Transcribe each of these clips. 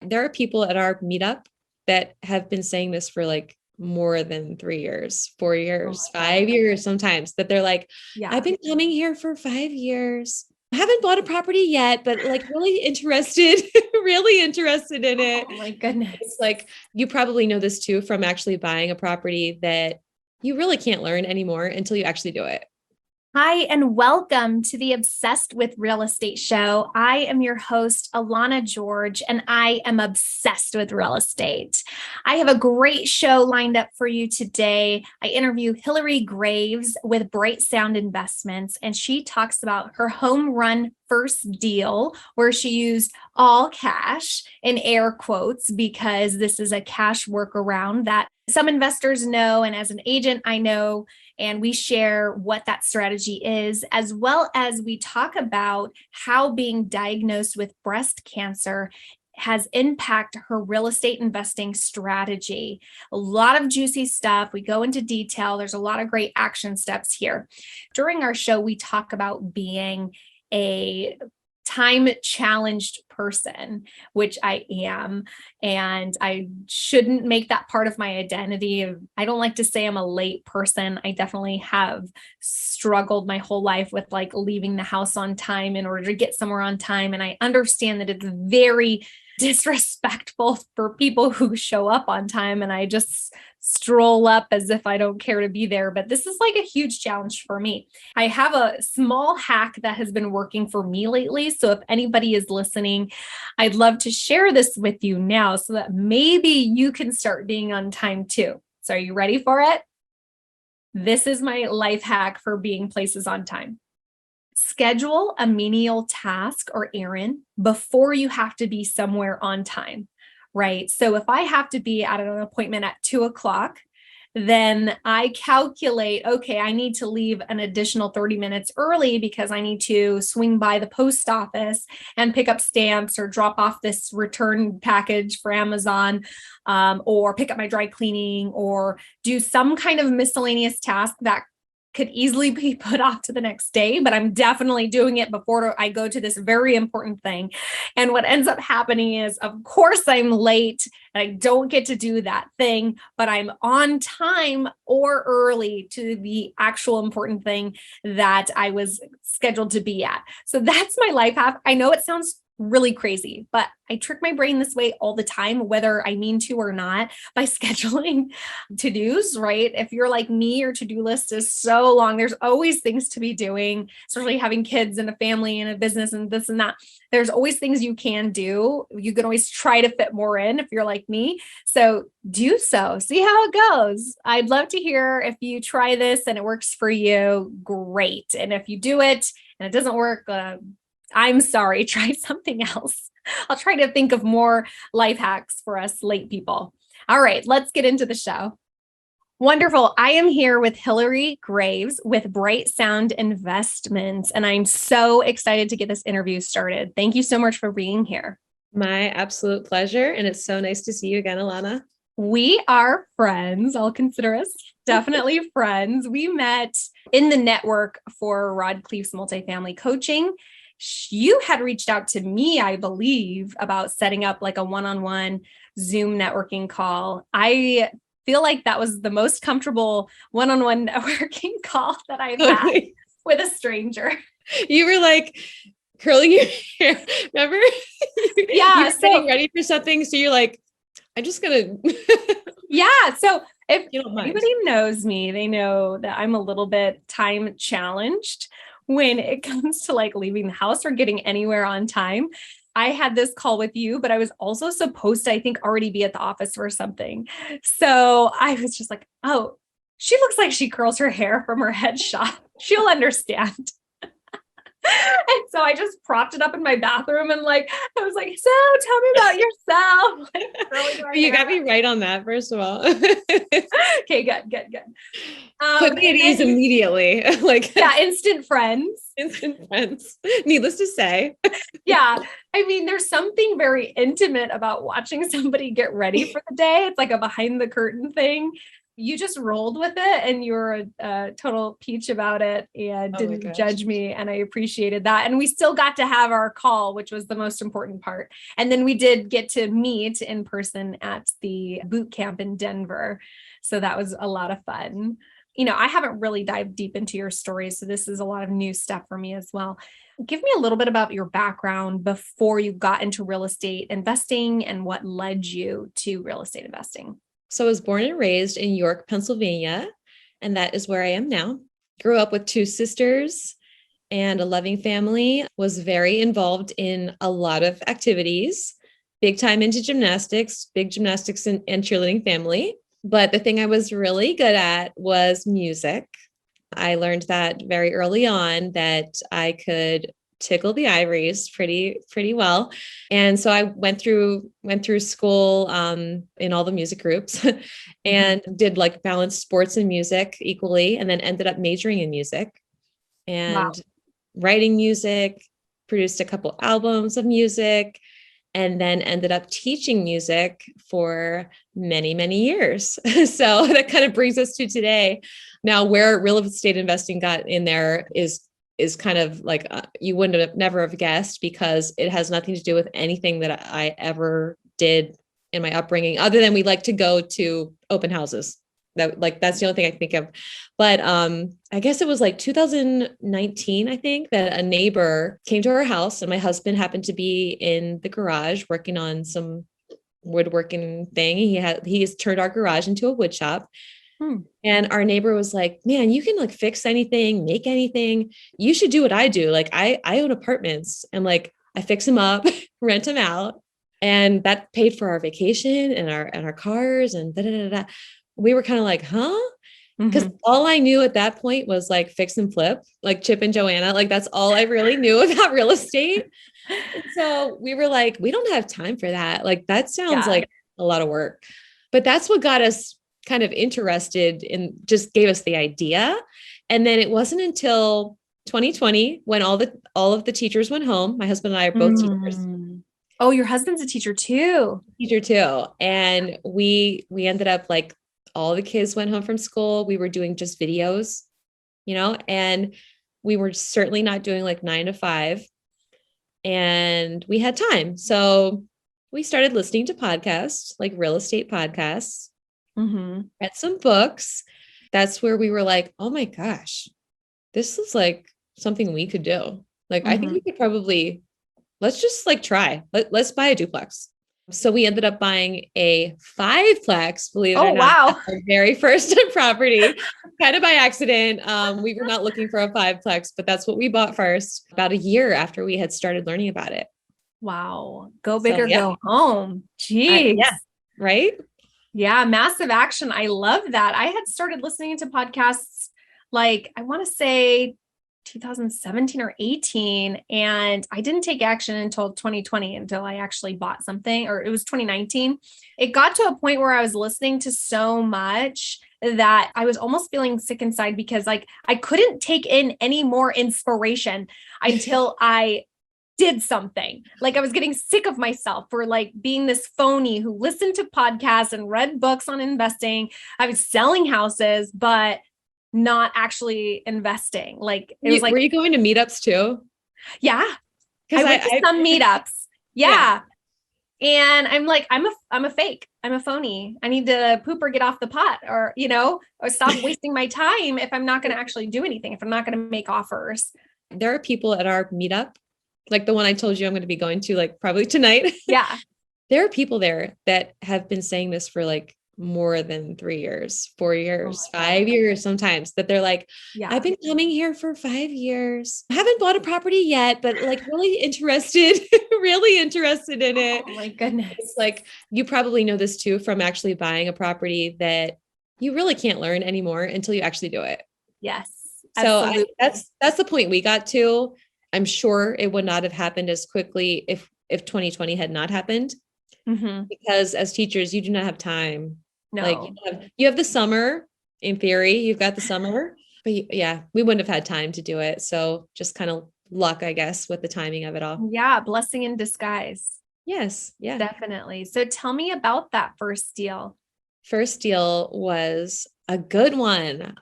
there are people at our meetup that have been saying this for like more than 3 years, 4 years, 5 years, sometimes, that they're like, I've been coming here for 5 years. I haven't bought a property yet, but like really interested, really interested in it. Oh my goodness. It's like, you probably know this too, from actually buying a property, that you really can't learn anymore until you actually do it. Hi, and welcome to the Obsessed with Real Estate show. I am your host, Alana George, and I am obsessed with real estate. I have a great show lined up for you today. I interview Hilary Graves with Bright Sound Investments, and she talks about her home run first deal where she used all cash in air quotes, because this is a cash workaround that some investors know. And as an agent, I know, and we share what that strategy is, as well as we talk about how being diagnosed with breast cancer has impacted her real estate investing strategy. A lot of juicy stuff. We go into detail. There's a lot of great action steps here. During our show, we talk about being a time-challenged person, which I am, and I shouldn't make that part of my identity. I don't like to say I'm a late person. I definitely have struggled my whole life with like leaving the house on time in order to get somewhere on time. And I understand that it's very disrespectful for people who show up on time, and I just stroll up as if I don't care to be there. But this is like a huge challenge for me. I have a small hack that has been working for me lately. So if anybody is listening, I'd love to share this with you now so that maybe you can start being on time too. So are you ready for it? This is my life hack for being places on time. Schedule a menial task or errand before you have to be somewhere on time, right? So if I have to be at an appointment at 2:00, then I calculate, okay, I need to leave an additional 30 minutes early because I need to swing by the post office and pick up stamps or drop off this return package for Amazon, or pick up my dry cleaning or do some kind of miscellaneous task that could easily be put off to the next day, but I'm definitely doing it before I go to this very important thing. And what ends up happening is, of course, I'm late and I don't get to do that thing, but I'm on time or early to the actual important thing that I was scheduled to be at. So that's my life hack. I know it sounds really crazy, but I trick my brain this way all the time, whether I mean to or not, by scheduling to-dos, right? If you're like me, your to-do list is so long. There's always things to be doing, especially having kids and a family and a business and this and that. There's always things you can do. You can always try to fit more in if you're like me. So do so. See how it goes. I'd love to hear if you try this and it works for you. Great. And if you do it and it doesn't work, I'm sorry, try something else. I'll try to think of more life hacks for us late people. All right, let's get into the show. Wonderful. I am here with Hilary Graves with Bright Sound Investments, and I'm so excited to get this interview started. Thank you so much for being here. My absolute pleasure. And it's so nice to see you again, Alana. We are friends. I'll consider us definitely friends. We met in the network for Rod Cleef's multifamily coaching. You had reached out to me, I believe, about setting up like a one-on-one Zoom networking call. I feel like that was the most comfortable one-on-one networking call that I've had with a stranger. You were like curling your hair, remember? Yeah. You were getting ready for something. So you're like, I'm just going to. Yeah. So if anybody knows me, they know that I'm a little bit time challenged when it comes to like leaving the house or getting anywhere on time. I had this call with you, but I was also supposed to, I think, already be at the office for something. So I was just like, oh, she looks like she curls her hair from her headshot. She'll understand. And so I just propped it up in my bathroom and like, I was like, so tell me about yourself. Like, you got me right on that, first of all. Okay, good. Put me at ease immediately. Like, yeah, instant friends. Needless to say. Yeah. I mean, there's something very intimate about watching somebody get ready for the day. It's like a behind the curtain thing. you just rolled with it and you were a total peach about it and didn't judge me. And I appreciated that. And we still got to have our call, which was the most important part. And then we did get to meet in person at the boot camp in Denver. So that was a lot of fun. I haven't really dived deep into your story, so this is a lot of new stuff for me as well. Give me a little bit about your background before you got into real estate investing and what led you to real estate investing. So I was born and raised in York, Pennsylvania, and that is where I am now. Grew up with two sisters and a loving family, was very involved in a lot of activities, big time into gymnastics, big gymnastics and cheerleading family. But the thing I was really good at was music. I learned that very early on that I could tickle the ivories pretty well. And so I went through school in all the music groups and did like balanced sports and music equally, and then ended up majoring in music and writing music, produced a couple albums of music, and then ended up teaching music for many, many years. So that kind of brings us to today. Now, where real estate investing got in there is kind of like you wouldn't have never have guessed, because it has nothing to do with anything that I ever did in my upbringing, other than we like to go to open houses. That's the only thing I think of. But I guess it was like 2019, I think, that a neighbor came to our house and my husband happened to be in the garage working on some woodworking thing. He's turned our garage into a wood shop. And our neighbor was like, man, you can like fix anything, make anything. You should do what I do. Like I own apartments and like I fix them up, rent them out. And that paid for our vacation and our cars and da, da, da, da. We were kind of like, huh? Because all I knew at that point was like fix and flip, like Chip and Joanna. Like that's all I really knew about real estate. And so we were like, we don't have time for that. Like that sounds like a lot of work. But that's what got us kind of interested and just gave us the idea. And then it wasn't until 2020 when all of the teachers went home. My husband and I are both teachers. Oh, your husband's a teacher too. Teacher too. And we ended up like all the kids went home from school. We were doing just videos, and we were certainly not doing like 9 to 5. And we had time. So we started listening to podcasts, like real estate podcasts, read some books. That's where we were like, oh my gosh, this is like something we could do. Like, I think we could probably, let's just like try, let's buy a duplex. So we ended up buying a 5-plex, believe it or not, our very first property, kind of by accident. We were not looking for a 5-plex, but that's what we bought first, about a year after we had started learning about it. Wow. Go big or go home. Jeez. Yeah. Right? Yeah. Massive action. I love that. I had started listening to podcasts like, I want to say 2017 or 18. And I didn't take action until 2020, until I actually bought something, or it was 2019. It got to a point where I was listening to so much that I was almost feeling sick inside, because like I couldn't take in any more inspiration until I did something. Like I was getting sick of myself for like being this phony who listened to podcasts and read books on investing. I was selling houses, but not actually investing. Like it was like, were you going to meetups too? Yeah. I went to some meetups. Yeah. And I'm like, I'm a fake. I'm a phony. I need to poop or get off the pot, or, or stop wasting my time if I'm not going to actually do anything, if I'm not going to make offers. There are people at our meetup, like the one I told you I'm going to be going to like probably tonight. Yeah. There are people there that have been saying this for like more than 3 years, 4 years, 5 years, sometimes, that they're like, I've been coming here for 5 years. I haven't bought a property yet, but like really interested in it. Oh my goodness. It's like, you probably know this too, from actually buying a property, that you really can't learn anymore until you actually do it. Yes. So that's the point we got to. I'm sure it would not have happened as quickly if 2020 had not happened, because as teachers, you do not have time. No. Like you have the summer, in theory, you've got the summer, but we wouldn't have had time to do it. So just kind of luck, I guess, with the timing of it all. Yeah. Blessing in disguise. Yes. Yeah, definitely. So tell me about that first deal. first deal was a good one.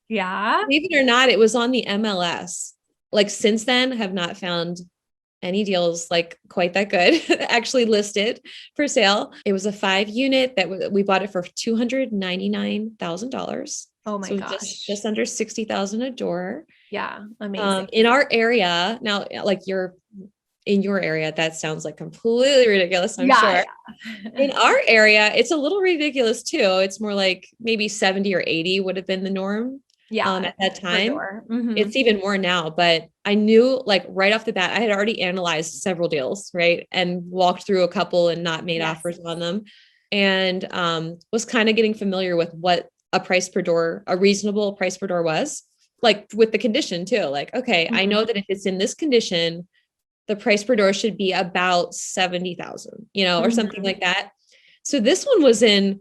Yeah. Believe it or not, it was on the MLS. Like since then, have not found any deals like quite that good actually listed for sale. It was a 5 unit that we bought it for $299,000. Oh my So gosh. just under 60,000 a door. Yeah. Amazing. In our area now, like in your area, that sounds like completely ridiculous, I'm sure. In our area, it's a little ridiculous too. It's more like maybe 70 or 80 would have been the norm. At that time. Mm-hmm. It's even more now, but I knew like right off the bat, I had already analyzed several deals, right? And walked through a couple and not made offers on them. And was kind of getting familiar with what a reasonable price per door was, like with the condition too. Like, okay, I know that if it's in this condition, the price per door should be about 70,000, or something like that. So this one was in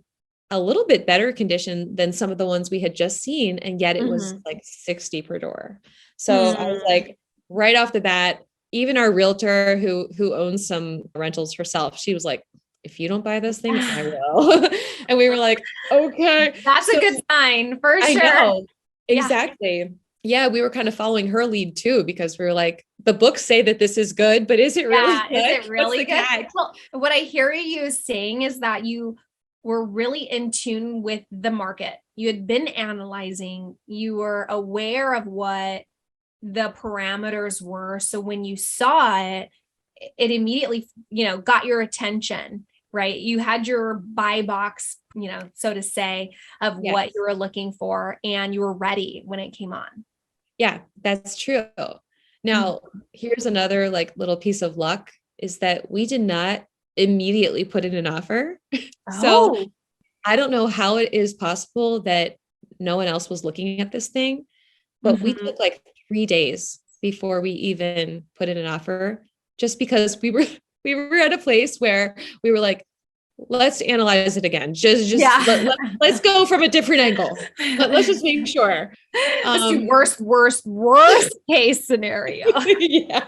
a little bit better condition than some of the ones we had just seen. And yet it was like 60 per door. So I was like, right off the bat, even our realtor who owns some rentals herself, she was like, if you don't buy this thing, I will. And we were like, okay. That's a good sign for sure. I know. Exactly. Yeah. We were kind of following her lead too, because we were like, the books say that this is good, but is it really good? Is it really good? Well, what I hear you saying is that you were really in tune with the market. You had been analyzing, you were aware of what the parameters were. So when you saw it, it immediately, got your attention, right? You had your buy box, so to say, of what you were looking for, and you were ready when it came on. Yeah, that's true. Now, here's another like little piece of luck is that we did not immediately put in an offer. So I don't know how it is possible that no one else was looking at this thing, but we took like 3 days before we even put in an offer, just because we were at a place where we were like, let's analyze it again. Let's go from a different angle. Let's just make sure. Worst case scenario. Yeah,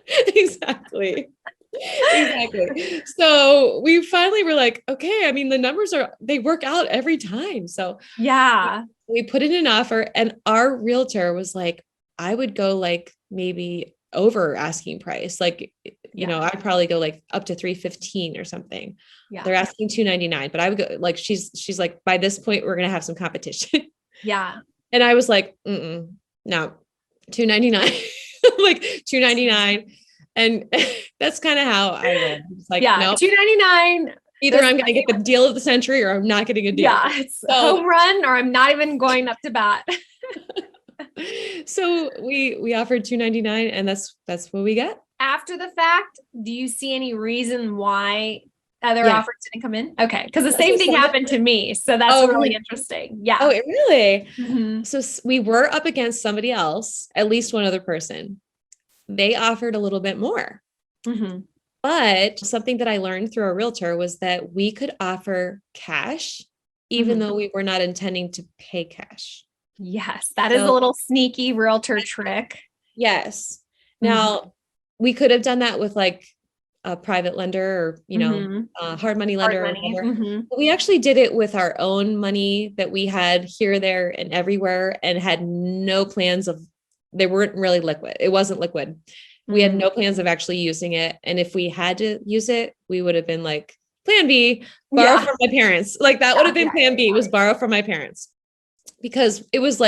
exactly. So we finally were like, okay, I mean, the numbers they work out every time. So we put in an offer, and our realtor was like, I would go like maybe over asking price. Like, I'd probably go like up to 315 or something. Yeah. They're asking 299, but I would go like, she's like, by this point, we're going to have some competition. Yeah. And I was like, no, 299, like 299. And that's kind of how I roll. It's like, no, 299. Either I'm going to get the deal of the century or I'm not getting a deal. Yeah, it's a home run, or I'm not even going up to bat. So we offered $299, and that's what we get. After the fact, do you see any reason why other offers didn't come in? Okay, because the same thing happened to me, so that's really interesting. Yeah. Oh, it really? So we were up against somebody else, at least one other person. They offered a little bit more. But something that I learned through a realtor was that we could offer cash, even though we were not intending to pay cash. Yes, that is a little sneaky realtor trick. Yes. Now, we could have done that with like a private lender or, hard money lender. But we actually did it with our own money that we had here, there, and everywhere, and had no plans they weren't really liquid. It wasn't liquid. We had no plans of actually using it. And if we had to use it, we would have been like, plan B, borrow from my parents. Like that would have been plan B, was borrow from my parents. Because it was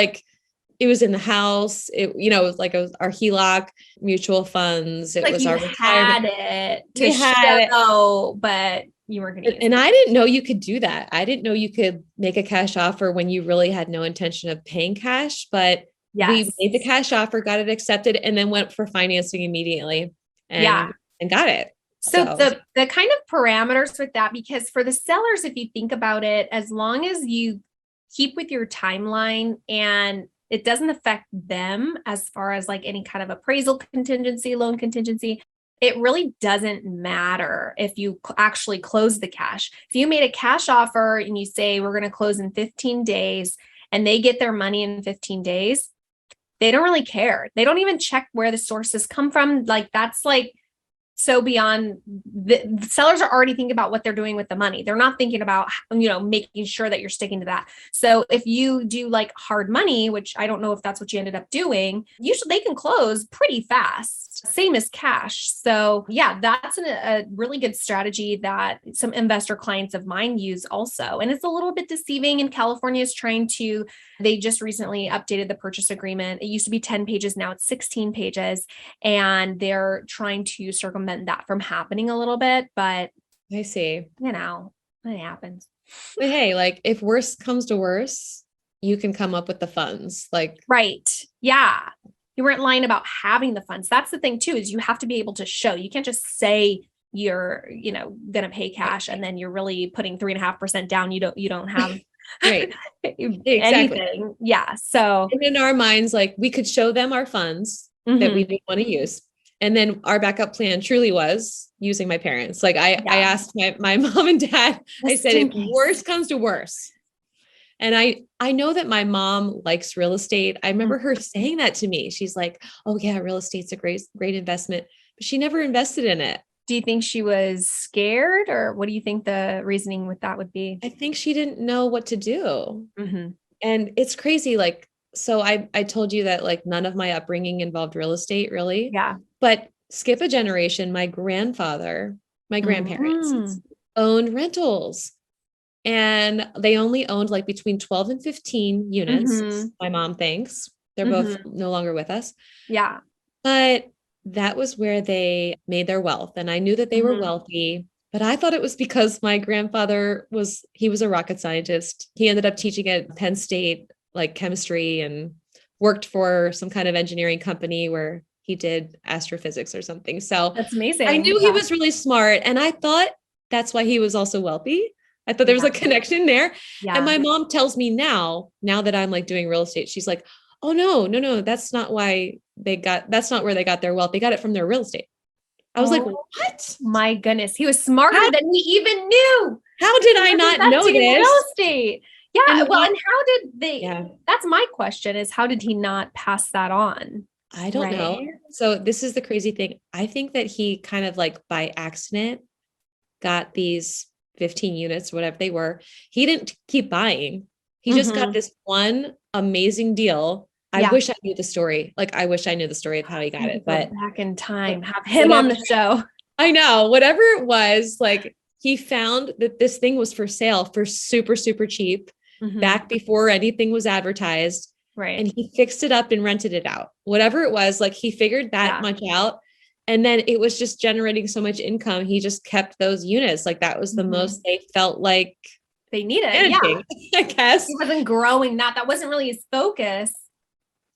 in the house. It was like our HELOC, mutual funds. It was our retirement. But you weren't going to use it. And I didn't know you could do that. I didn't know you could make a cash offer when you really had no intention of paying cash, but we made the cash offer, got it accepted, and then went for financing immediately and got it. So the kind of parameters with that, because for the sellers, if you think about it, as long as you keep with your timeline and it doesn't affect them as far as like any kind of appraisal contingency, loan contingency, it really doesn't matter if you actually close the cash. If you made a cash offer and you say, we're going to close in 15 days and they get their money in 15 days, they don't really care. They don't even check where the sources come from. Like that's like so beyond the sellers are already thinking about what they're doing with the money. They're not thinking about, making sure that you're sticking to that. So if you do like hard money, which I don't know if that's what you ended up doing, usually they can close pretty fast, same as cash. So yeah, that's a really good strategy that some investor clients of mine use also. And it's a little bit deceiving, and California is they just recently updated the purchase agreement. It used to be 10 pages. Now it's 16 pages, and they're trying to circumvent that from happening a little bit, but I see. It happens. But hey, like if worse comes to worse, you can come up with the funds. Like, right. Yeah. You weren't lying about having the funds. That's the thing too, is you have to be able to show. You can't just say you're, going to pay cash and then you're really putting 3.5% down. You don't have right. Exactly. Anything. Yeah. So and in our minds, like we could show them our funds that we didn't want to use. And then our backup plan truly was using my parents. Like I asked my mom and dad, I said, if worse comes to worse. And I know that my mom likes real estate. I remember her saying that to me. She's like, oh yeah, real estate's a great investment, but she never invested in it. Do you think she was scared, or what do you think the reasoning with that would be? I think she didn't know what to do. And it's crazy. Like, so I told you that like none of my upbringing involved real estate really. Yeah. But skip a generation, my grandparents owned rentals. And they only owned like between 12 and 15 units. My mom thinks they're both no longer with us. Yeah. But that was where they made their wealth. And I knew that they were wealthy, but I thought it was because my grandfather was a rocket scientist. He ended up teaching at Penn State, like chemistry, and worked for some kind of engineering company where he did astrophysics or something. So that's amazing. I knew he was really smart. And I thought that's why he was also wealthy. I thought there was a connection there. Yeah. And my mom tells me now that I'm like doing real estate, she's like, oh no, that's not why that's not where they got their wealth. They got it from their real estate. I was like, what? My goodness. He was smarter than we even knew. How did I not know this? Real estate. Yeah. And how did they, that's my question, is how did he not pass that on? I don't know. So this is the crazy thing. I think that he kind of like by accident got these 15 units, whatever they were. He didn't keep buying. He just got this one amazing deal. I wish I knew the story. Like, I wish I knew the story of how he got it, but back in time, have him on the show. I know, whatever it was, like he found that this thing was for sale for super, super cheap back before anything was advertised. Right. And he fixed it up and rented it out. Whatever it was, like he figured that much out. And then it was just generating so much income. He just kept those units. Like that was the most they felt like they needed. Managing, I guess. He wasn't growing that. That wasn't really his focus.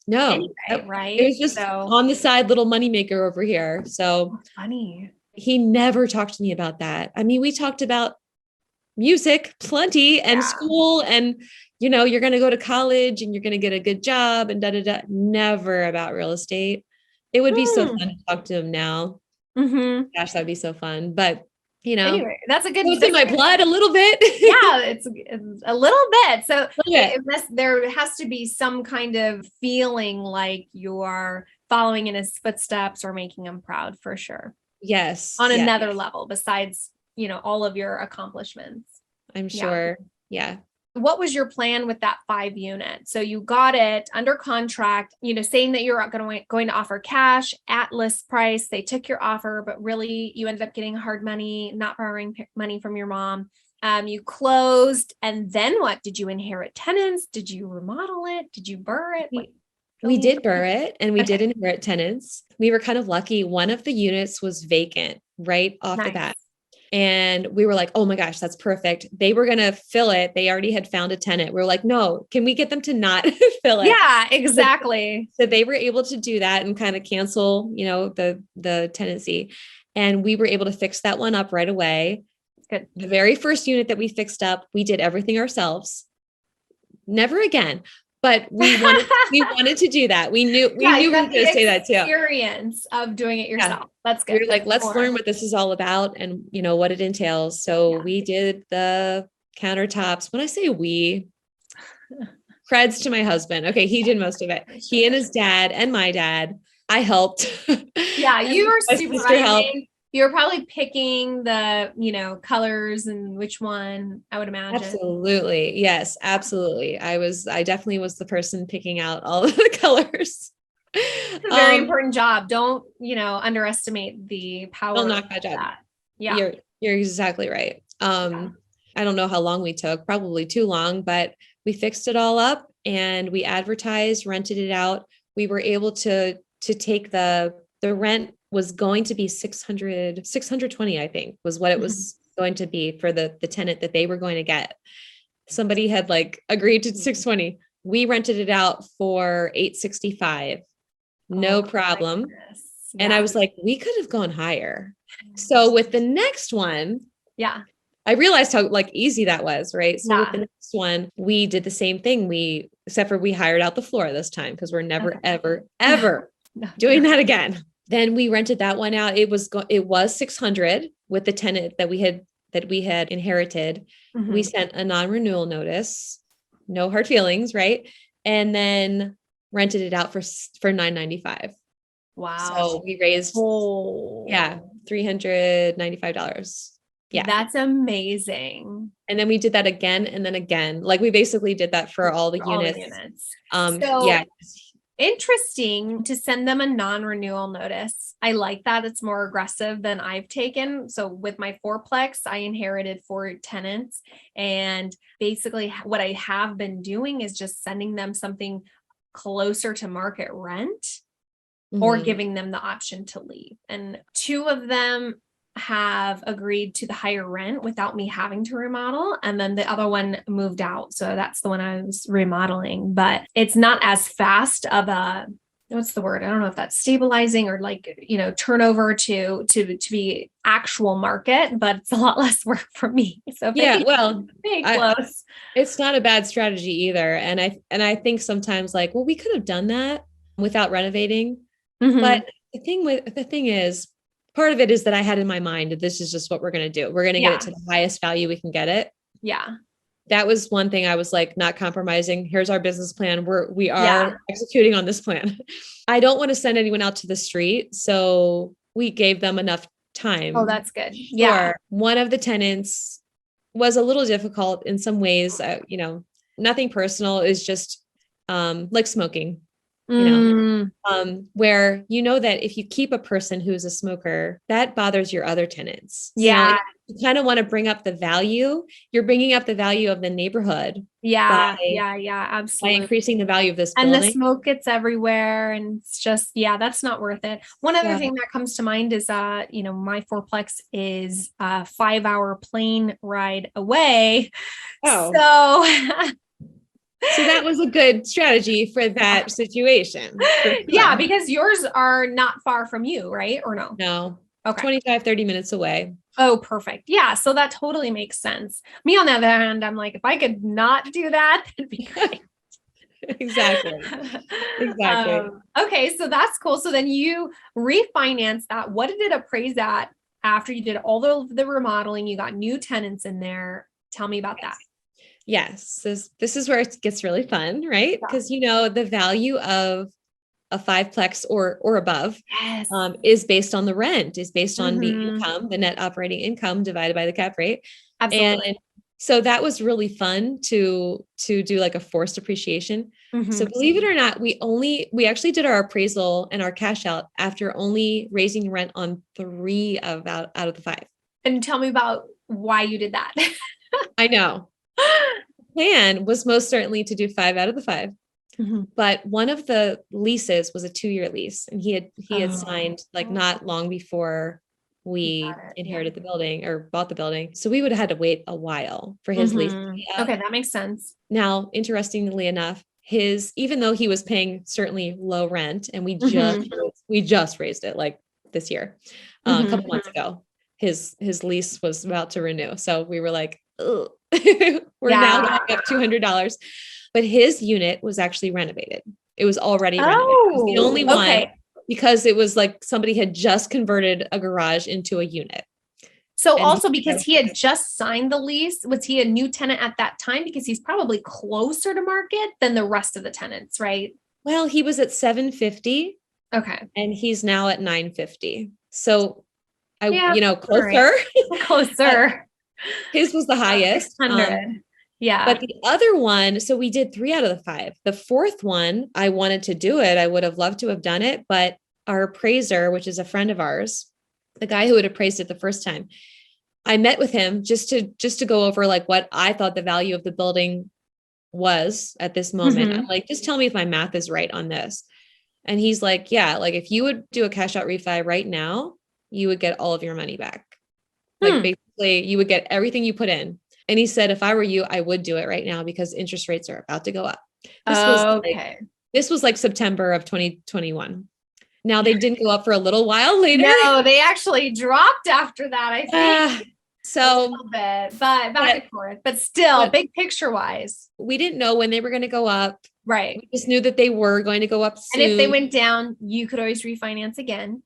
No. Anyway, right. It was just on the side, little moneymaker over here. So funny. He never talked to me about that. I mean, we talked about music plenty and school and, you're going to go to college and you're going to get a good job and never about real estate. It would be so fun to talk to him now. Gosh, that'd be so fun. But, anyway, that's a good. It's in my blood a little bit. It's a little bit. So there has to be some kind of feeling like you are following in his footsteps or making him proud, for sure. Yes. On another level, besides, all of your accomplishments. I'm sure. Yeah. What was your plan with that 5 unit? So you got it under contract, saying that you're going to offer cash at list price. They took your offer, but really you ended up getting hard money, not borrowing money from your mom. You closed. And then what? Did you inherit tenants? Did you remodel it? Did you burr it? We did burr it and we did inherit tenants. We were kind of lucky. One of the units was vacant right off the bat. And we were like, oh my gosh, that's perfect. They were going to fill it. They already had found a tenant. We were like, no, can we get them to not fill it? Yeah, exactly. So they were able to do that and kind of cancel, the tenancy. And we were able to fix that one up right away. Good. The very first unit that we fixed up, we did everything ourselves. Never again. But we wanted to do that. We knew we were going to say that too. Experience of doing it yourself. That's good. We were like, let's learn what this is all about and what it entails. So we did the countertops. When I say we, creds to my husband. Okay, he did most of it. He and his dad and my dad. I helped. Yeah, you were supervising. You're probably picking the, colors and which one, I would imagine. Absolutely. Yes, absolutely. I definitely was the person picking out all of the colors. It's a very important job. Don't, underestimate the power don't knock that job. That. Yeah. You're exactly right. I don't know how long we took, probably too long, but we fixed it all up and we advertised, rented it out. We were able to take the rent was going to be 620, I think, was what it was going to be for the tenant that they were going to get. Somebody had agreed to 620. We rented it out for 865. No problem. Yeah. And I was like, we could have gone higher. So with the next one, I realized how easy that was, right? So with the next one, we did the same thing. Except for we hired out the floor this time because we're never, ever doing that again. Then we rented that one out. It was 600 with the tenant that we had inherited. Mm-hmm. We sent a non-renewal notice, no hard feelings, right? And then rented it out for $995. Wow. So we raised $395. Yeah. That's amazing. And then we did that again and then again. We basically did that for all the units. Interesting to send them a non-renewal notice. I like that. It's more aggressive than I've taken. So with my fourplex, I inherited 4 tenants. And basically what I have been doing is just sending them something closer to market rent or giving them the option to leave. And 2 of them have agreed to the higher rent without me having to remodel. And then the other one moved out. So that's the one I was remodeling, but it's not as fast of a, what's the word? I don't know if that's stabilizing or turnover to be actual market, but it's a lot less work for me. So close. It's not a bad strategy either. And I think sometimes we could have done that without renovating. Mm-hmm. But the thing is, part of it is that I had in my mind that this is just what we're going to do. We're going to get it to the highest value we can get it. Yeah. That was one thing I was not compromising. Here's our business plan. We are executing on this plan. I don't want to send anyone out to the street. So we gave them enough time. Oh, that's good. Yeah. One of the tenants was a little difficult in some ways, nothing personal, is just smoking. Where that if you keep a person who's a smoker, that bothers your other tenants. Yeah. So you kind of want to bring up the value. You're bringing up the value of the neighborhood. Yeah. Absolutely. By increasing the value of this building. And the smoke gets everywhere. And it's just, that's not worth it. One other thing that comes to mind is, my fourplex is a 5-hour plane ride away. Oh. So So that was a good strategy for that situation. Yeah, because yours are not far from you, right? Or no? No. Okay. 25, 30 minutes away. Oh, perfect. Yeah. So that totally makes sense. Me, on the other hand, I'm like, if I could not do that, that'd be great. Exactly. Okay. So that's cool. So then you refinance that. What did it appraise at after you did all the remodeling? You got new tenants in there. Tell me about that. Yes. This is where it gets really fun, right? Because, the value of a 5-plex or above is based on the rent, is based on the income, the net operating income divided by the cap rate. Absolutely. And so that was really fun to do a forced appreciation. Mm-hmm. So believe it or not, we actually did our appraisal and our cash out after only raising rent on 3 out of the 5. And tell me about why you did that. I know. The plan was most certainly to do 5 out of the 5. Mm-hmm. But one of the leases was a 2-year lease, and he had signed not long before we inherited the building or bought the building. So we would have had to wait a while for his lease to be up. Okay, that makes sense. Now, interestingly enough, even though he was paying certainly low rent, and we just raised it this year, a couple months ago, his lease was about to renew. So we were like, ugh. We're now going up $200, but his unit was actually renovated. It was already renovated. It was the only one because it was somebody had just converted a garage into a unit. So also because he had just signed the lease, was he a new tenant at that time? Because he's probably closer to market than the rest of the tenants, right? Well, he was at $750. Okay. And he's now at $950. So closer. Closer. His was the highest. 600. Yeah. But the other one, so we did 3 out of the 5. The fourth one, I wanted to do it. I would have loved to have done it, but our appraiser, which is a friend of ours, the guy who had appraised it the first time, I met with him just to go over like what I thought the value of the building was at this moment. I'm like, just tell me if my math is right on this. And he's like, yeah, like if you would do a cash out refi right now, you would get all of your money back. Like basically you would get everything you put in. And he said, if I were you, I would do it right now because interest rates are about to go up. This was like September of 2021. Now they didn't go up for a little while later. No, they actually dropped after that, I think. So a little bit, but back and forth, but still big picture wise. We didn't know when they were going to go up. Right. We just knew that they were going to go up soon. And if they went down, you could always refinance again.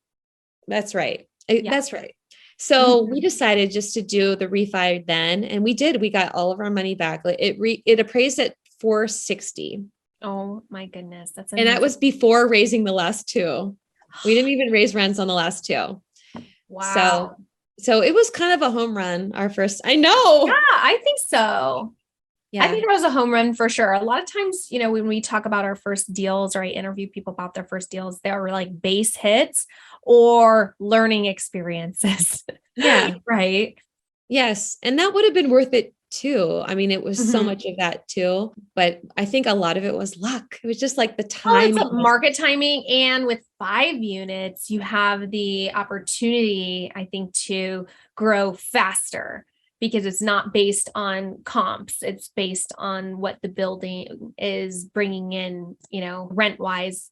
That's right. Yeah. That's right. So we decided just to do the refi then. And we did, we got all of our money back. It appraised at 460. Oh my goodness. That's amazing. And that was before raising the last 2. We didn't even raise rents on the last 2. Wow. So it was kind of a home run. Our first, I know. Yeah, I think so. Yeah. I think it was a home run for sure. A lot of times, when we talk about our first deals or I interview people about their first deals, they are like base hits or learning experiences. Yeah. Right. Yes. And that would have been worth it too. I mean, it was so much of that too, but I think a lot of it was luck. It was just like the time. It's market timing. And with 5 units, you have the opportunity, I think, to grow faster because it's not based on comps. It's based on what the building is bringing in, rent wise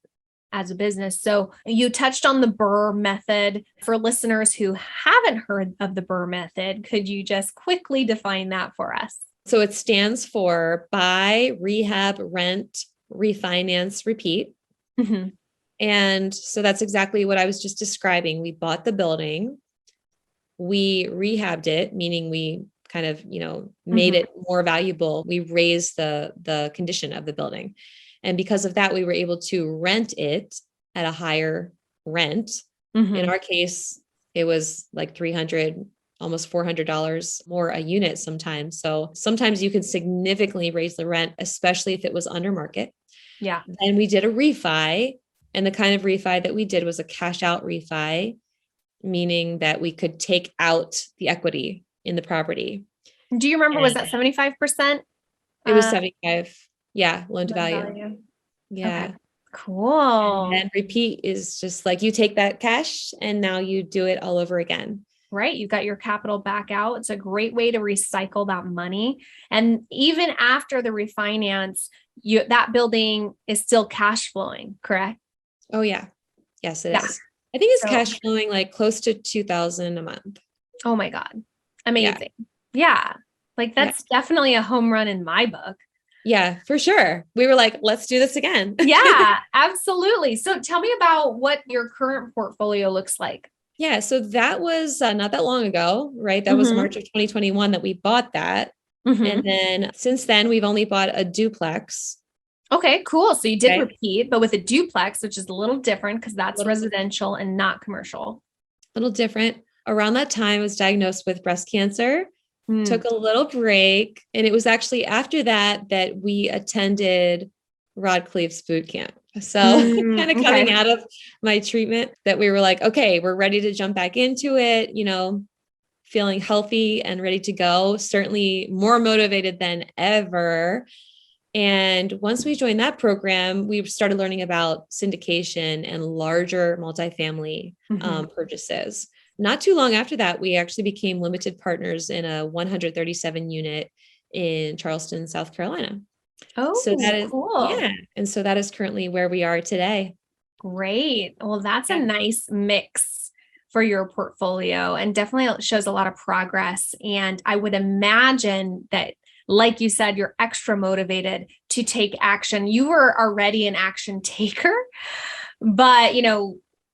as a business. So you touched on the BRRRR method. For listeners who haven't heard of the BRRRR method, could you just quickly define that for us? So it stands for buy, rehab, rent, refinance, repeat. And so that's exactly what I was just describing. We bought the building, we rehabbed it, meaning we kind of, made it more valuable. We raised the condition of the building. And because of that, we were able to rent it at a higher rent. In our case, it was like $300, almost $400 more a unit sometimes. So sometimes you can significantly raise the rent, especially if it was under market. Yeah. And we did a refi, and the kind of refi that we did was a cash out refi, meaning that we could take out the equity in the property. Do you remember, was that 75%? It was 75. Yeah. Loan to value. Yeah. Okay. Cool. And repeat is just like you take that cash and now you do it all over again. Right. You got your capital back out. It's a great way to recycle that money. And even after the refinance, that building is still cash flowing, correct? Oh yeah. Yes, it is. I think it's cash flowing like close to $2,000 a month. Oh my God. Amazing. Yeah. Like that's definitely a home run in my book. Yeah, for sure. We were like, let's do this again. Yeah, absolutely. So tell me about what your current portfolio looks like. Yeah. So that was not that long ago, right? That was March of 2021 that we bought that. And then since then we've only bought a duplex. Okay, cool. So you did repeat, but with a duplex, which is a little different because that's residential and not commercial. A little different. Around that time, I was diagnosed with breast cancer. Took a little break. And it was actually after that we attended Rod Cleave's boot camp. So kind of coming out of my treatment that we were like, okay, we're ready to jump back into it, feeling healthy and ready to go, certainly more motivated than ever. And once we joined that program, we started learning about syndication and larger multifamily purchases. Not too long after that, we actually became limited partners in a 137 unit in Charleston, South Carolina. Oh, so that is cool. Yeah. And so that is currently where we are today. Great. Well, that's a nice mix for your portfolio and definitely shows a lot of progress. And I would imagine that, like you said, you're extra motivated to take action. You were already an action taker, but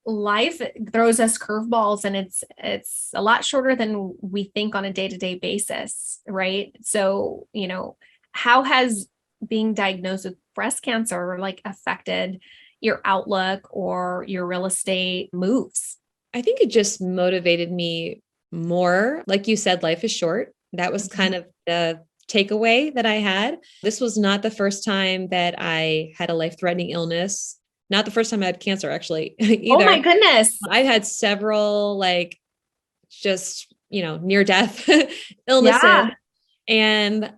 life throws us curveballs and it's a lot shorter than we think on a day-to-day basis, right? So, how has being diagnosed with breast cancer affected your outlook or your real estate moves? I think it just motivated me more. Like you said, life is short. That was kind of the takeaway that I had. This was not the first time that I had a life-threatening illness. Not the first time I had cancer, actually, Oh my either. goodness. I've had several, like, just, near death illnesses. Yeah. And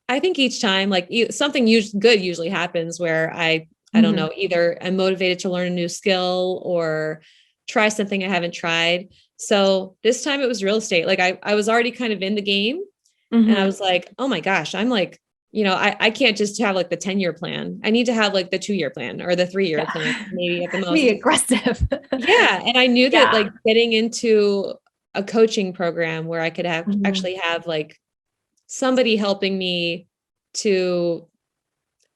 I think each time, like, something good usually happens where I don't know, either I'm motivated to learn a new skill or try something I haven't tried. So this time it was real estate. Like I was already kind of in the game, and I was like, oh my gosh, I'm like, I can't just have like the 10-year plan. I need to have like the 2-year plan or the 3-year plan, maybe at the most. Be aggressive. Yeah. And I knew that like getting into a coaching program where I could actually have like somebody helping me to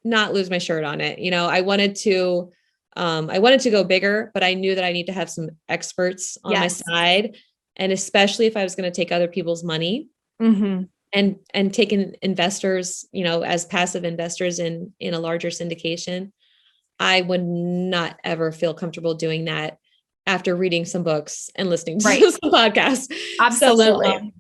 not lose my shirt on it. I wanted to go bigger, but I knew that I need to have some experts on my side. And especially if I was going to take other people's money and take in investors, as passive investors in a larger syndication, I would not ever feel comfortable doing that after reading some books and listening to some podcasts. Absolutely.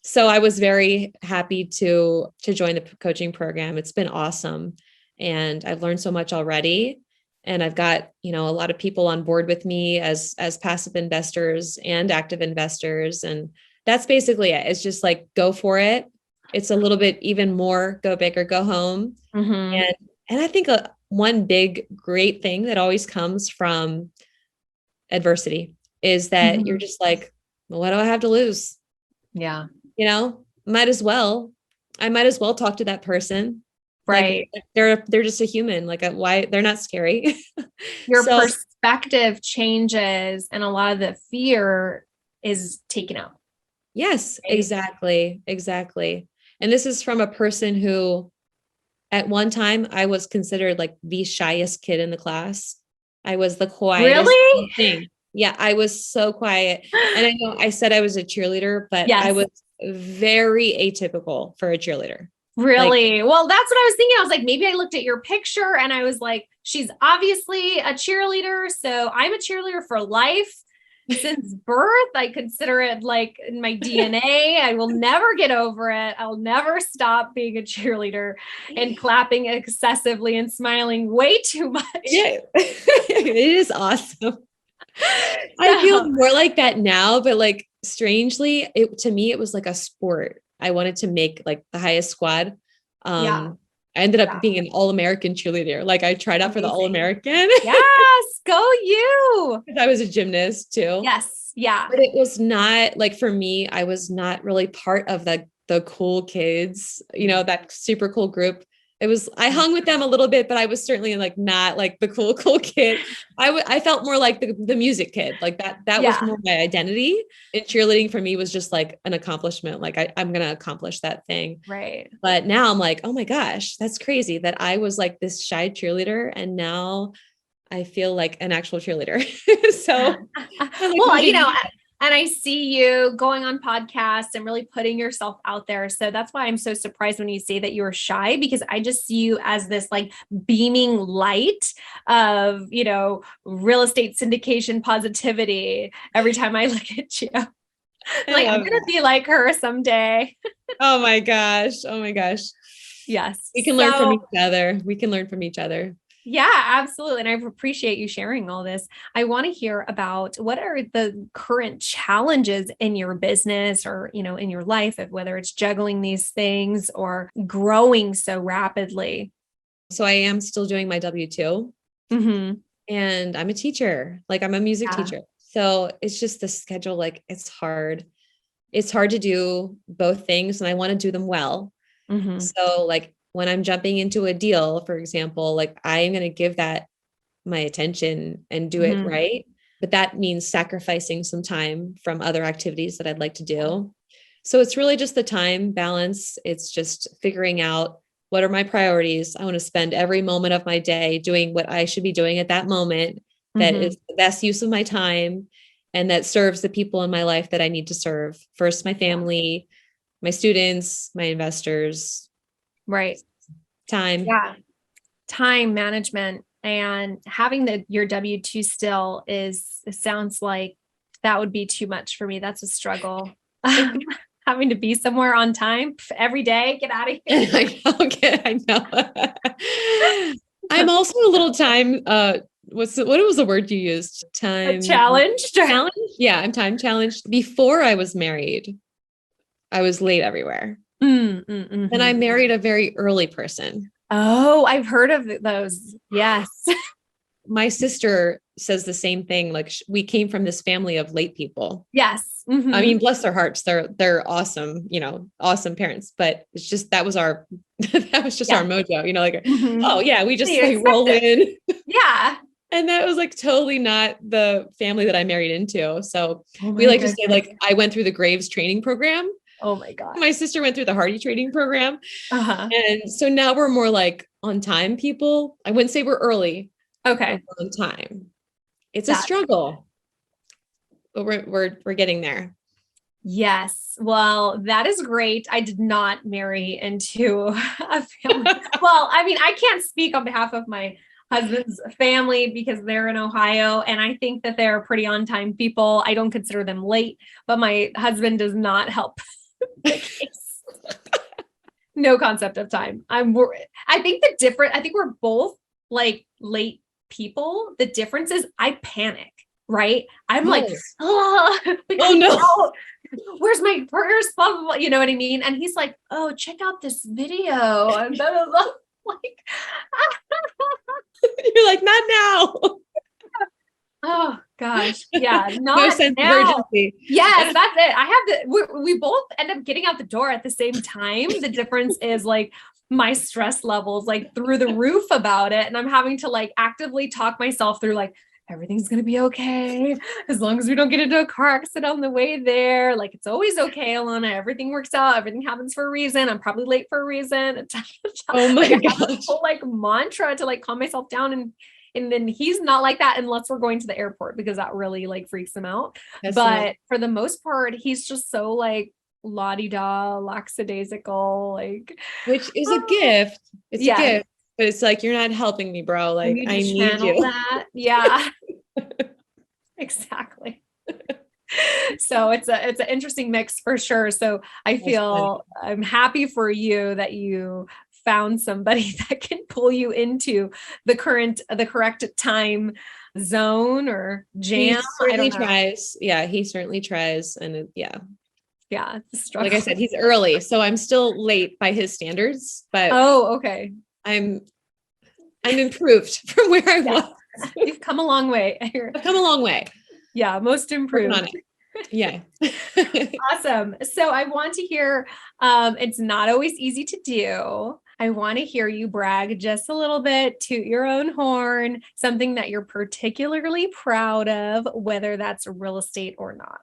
So I was very happy to join the coaching program. It's been awesome. And I've learned so much already. And I've got, a lot of people on board with me as passive investors and active investors. And that's basically it. It's just like, go for it. It's a little bit even more go big or go home. And I think one big, great thing that always comes from adversity is that you're just like, well, what do I have to lose? Yeah. Might as well talk to that person. Right. Like they're just a human. Like why they're not scary. Your perspective changes and a lot of the fear is taken out. Yes, right? Exactly. And this is from a person who at one time I was considered like the shyest kid in the class. I was the quietest thing. Yeah, I was so quiet. And I know I said I was a cheerleader, but I was very atypical for a cheerleader. Really? Well, that's what I was thinking. I was like, maybe I looked at your picture and I was like, she's obviously a cheerleader. So I'm a cheerleader for life. Since birth, I consider it like in my DNA. I will never get over it. I'll never stop being a cheerleader and clapping excessively and smiling way too much. Yeah, it is awesome. I feel more like that now, but like strangely, to me, it was like a sport. I wanted to make like the highest squad. I ended up being an all-American cheerleader. Like I tried out for the all-American. Yes, go you. I was a gymnast too. Yes. Yeah. But it was not like, for me, I was not really part of the cool kids, that super cool group. I hung with them a little bit, but I was certainly like not like the cool kid. I felt more like the music kid. Like that was more my identity. And cheerleading for me was just like an accomplishment. Like I'm going to accomplish that thing. Right. But now I'm like, oh my gosh, that's crazy that I was like this shy cheerleader. And now I feel like an actual cheerleader. So, well, and I see you going on podcasts and really putting yourself out there. So that's why I'm so surprised when you say that you're shy, because I just see you as this like beaming light of, real estate syndication positivity every time I look at you. Like, I'm going to be like her someday. Oh my gosh. Yes. We can learn from each other. Yeah, absolutely. And I appreciate you sharing all this. I want to hear about what are the current challenges in your business or, in your life, of whether it's juggling these things or growing so rapidly. So I am still doing my W-2 and I'm a teacher, like I'm a music teacher. So it's just the schedule. Like it's hard to do both things and I want to do them well. So like, when I'm jumping into a deal, for example, like I'm going to give that my attention and do it right. But that means sacrificing some time from other activities that I'd like to do. So it's really just the time balance. It's just figuring out what are my priorities. I want to spend every moment of my day doing what I should be doing at that moment that is the best use of my time and that serves the people in my life that I need to serve. First, my family, my students, my investors. Right. Time. Yeah. Time management and having your W-2 still sounds like that would be too much for me. That's a struggle. Having to be somewhere on time every day. Get out of here. I know. I'm also a little time, what was the word you used? Time challenged. Yeah, I'm time challenged. Before I was married, I was late everywhere. And I married a very early person. Oh, I've heard of those. Yes. My sister says the same thing. Like we came from this family of late people. Yes. I mean, bless their hearts. They're awesome, awesome parents, but it's just, that was our mojo, like, oh yeah, we just like roll in. Yeah. And that was like totally not the family that I married into. So we like to say like, I went through the Graves training program. Oh my God. My sister went through the Hardy training program. And so now we're more like on time people. I wouldn't say we're early. Okay. We're on time. It's a struggle, but we're getting there. Yes. Well, that is great. I did not marry into a family. Well, I mean, I can't speak on behalf of my husband's family because they're in Ohio, and I think that they're pretty on time people. I don't consider them late, but my husband does not help the case. No concept of time. I think we're both like late people. The difference is I panic, right? I'm like, oh no. Where's my purse? Blah, blah, blah. You know what I mean? And he's like, oh, check out this video. And blah, blah, blah. Like, you're like, not now. Oh gosh. Yeah. No sense of urgency. Yes, that's it. We both end up getting out the door at the same time. The difference is like my stress levels like through the roof about it. And I'm having to like actively talk myself through like, everything's going to be okay. As long as we don't get into a car accident on the way there. Like, it's always okay, Alana. Everything works out. Everything happens for a reason. I'm probably late for a reason. Oh my gosh. Whole like mantra to like calm myself down. And then he's not like that unless we're going to the airport, because that really like freaks him out. But for the most part, he's just so like la-di-da, lackadaisical, like, which is a gift. It's a gift. But it's like, you're not helping me, bro. Like, I need you. That. Yeah, exactly. So it's an interesting mix for sure. So I feel I'm happy for you that you found somebody that can pull you into the correct time zone or jam. He certainly tries. Yeah, he certainly tries. And yeah, it's a struggle. Like I said, he's early, so I'm still late by his standards, but okay. I'm improved from where I was. You've come a long way. I've come a long way. Yeah, most improved. Yeah. Awesome. So I want to hear, it's not always easy to do. I want to hear you brag just a little bit, toot your own horn, something that you're particularly proud of, whether that's real estate or not.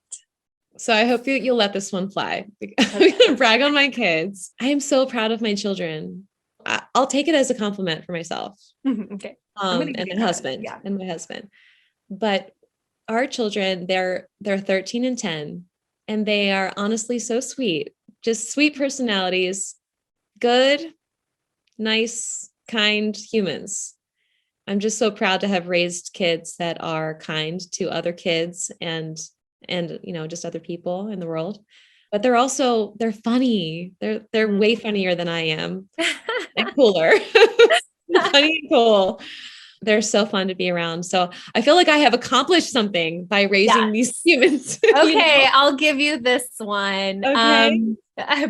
So I hope you'll let this one fly. I'm going to brag on my kids. I am so proud of my children. I'll take it as a compliment for myself. Okay. And my husband. Yeah. And my husband. But our children, they're 13 and 10, and they are honestly so sweet, just sweet personalities, good, nice, kind humans. I'm just so proud to have raised kids that are kind to other kids and just other people in the world. But they're funny. They're way funnier than I am. And cooler. Funny and cool. They're so fun to be around. So I feel like I have accomplished something by raising these humans. Okay, I'll give you this one. Okay.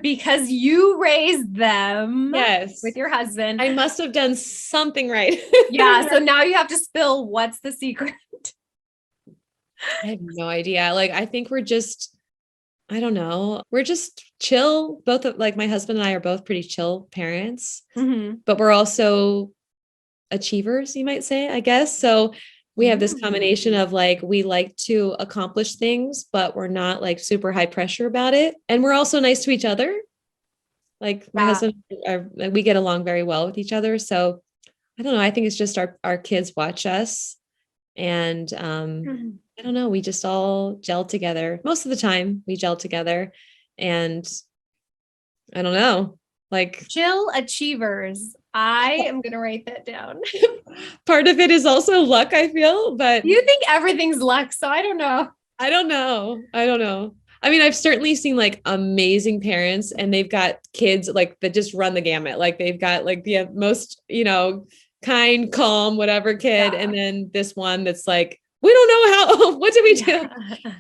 Because you raised them with your husband. I must have done something right. Yeah. So now you have to spill what's the secret. I have no idea. Like, I think I don't know. We're just chill. Both like my husband and I are both pretty chill parents, but we're also achievers, you might say, I guess. So we have this combination of like, we like to accomplish things, but we're not like super high pressure about it. And we're also nice to each other. Like my husband, we get along very well with each other. So I don't know. I think it's just our kids watch us, and I don't know. We just all gel together. Most of the time we gel together, and I don't know, like chill achievers. I am going to write that down. Part of it is also luck, I feel, but you think everything's luck. So I don't know. I don't know. I don't know. I mean, I've certainly seen like amazing parents and they've got kids like that just run the gamut. Like they've got like the most, kind, calm, whatever kid. And then this one that's like, we don't know how, what did we do?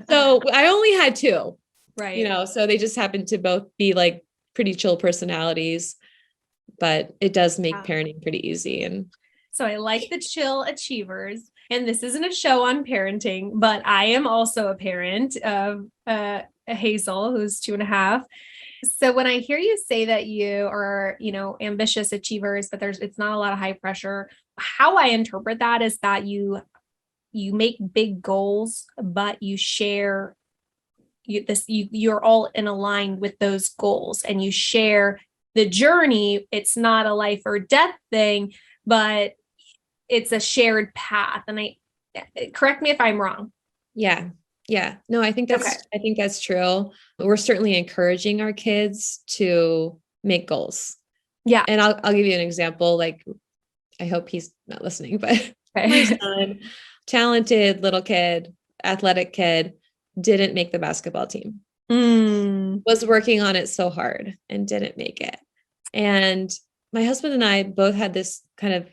So I only had two, right. So they just happened to both be like pretty chill personalities, but it does make parenting pretty easy. And so I like the chill achievers. And this isn't a show on parenting, but I am also a parent of Hazel, who's 2.5. So when I hear you say that you are, ambitious achievers, but it's not a lot of high pressure, how I interpret that is that you make big goals, but you share you're all in line with those goals and you share the journey. It's not a life or death thing, but it's a shared path. And correct me if I'm wrong. Yeah. Yeah. No, I think that's true. We're certainly encouraging our kids to make goals. Yeah. And I'll give you an example. Like, I hope he's not listening, but my son, talented little kid, athletic kid, didn't make the basketball team. Was working on it so hard and didn't make it. And my husband and I both had this kind of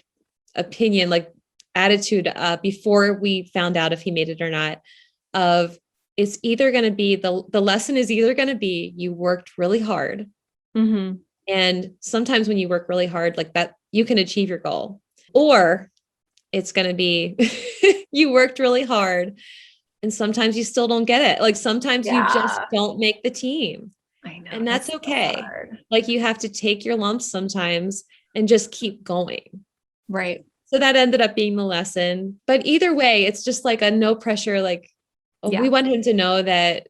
opinion, like attitude, before we found out if he made it or not, of it's either going to be the lesson is either going to be you worked really hard. And sometimes when you work really hard like that, you can achieve your goal, or it's going to be you worked really hard and sometimes you still don't get it. Like sometimes you just don't make the team. I know. And that's okay. So like you have to take your lumps sometimes and just keep going. Right. So that ended up being the lesson. But either way, it's just like a no pressure, like, we want him to know that,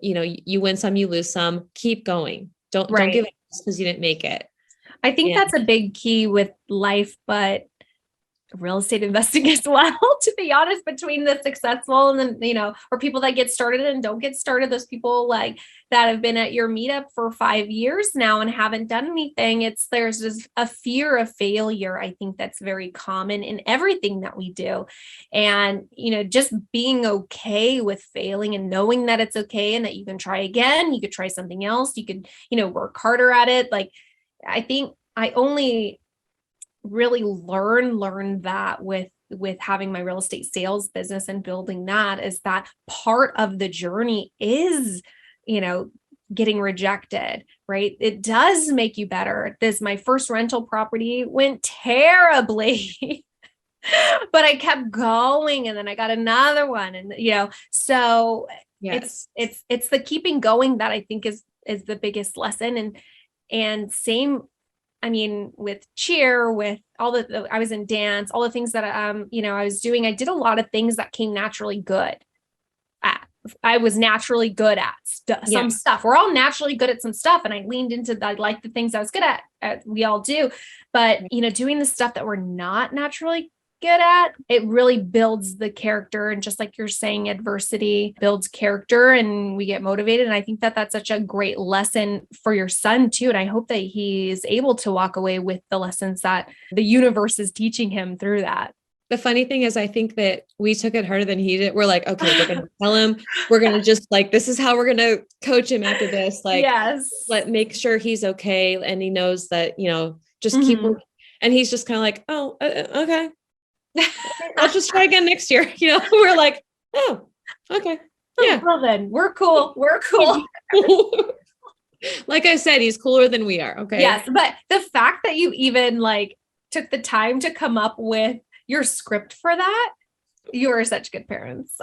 you win some, you lose some, keep going. Don't give it because you didn't make it. I think that's a big key with life, but real estate investing as well, to be honest, between the successful and then, or people that get started and don't get started, those people like that have been at your meetup for 5 years now and haven't done anything. There's just a fear of failure. I think that's very common in everything that we do. And, just being okay with failing and knowing that it's okay and that you can try again, you could try something else. You could, work harder at it. Like, I think I only really learn that with having my real estate sales business and building that, is that part of the journey is, getting rejected, right? It does make you better. My first rental property went terribly, but I kept going and then I got another one. And, so yes, it's the keeping going that I think is the biggest lesson. And same, I mean, with cheer, with all I was in dance, all the things that, I was doing, I did a lot of things that came naturally good at. I was naturally good at some stuff. We're all naturally good at some stuff. And I leaned into that, like the things I was good at, we all do. But, doing the stuff that we're not naturally good at, it really builds the character. And just like you're saying, adversity builds character and we get motivated. And I think that that's such a great lesson for your son too. And I hope that he's able to walk away with the lessons that the universe is teaching him through that. The funny thing is, I think that we took it harder than he did. We're like, okay, we're going to tell him, we're going to just like, this is how we're going to coach him after this. Like, make sure he's okay. And he knows that, just keep working. And he's just kind of like, oh, okay. Let's just try again next year. We're like, oh, okay. Yeah. Well then we're cool. Like I said, he's cooler than we are. Okay. Yes. But the fact that you even like took the time to come up with your script for that, you are such good parents.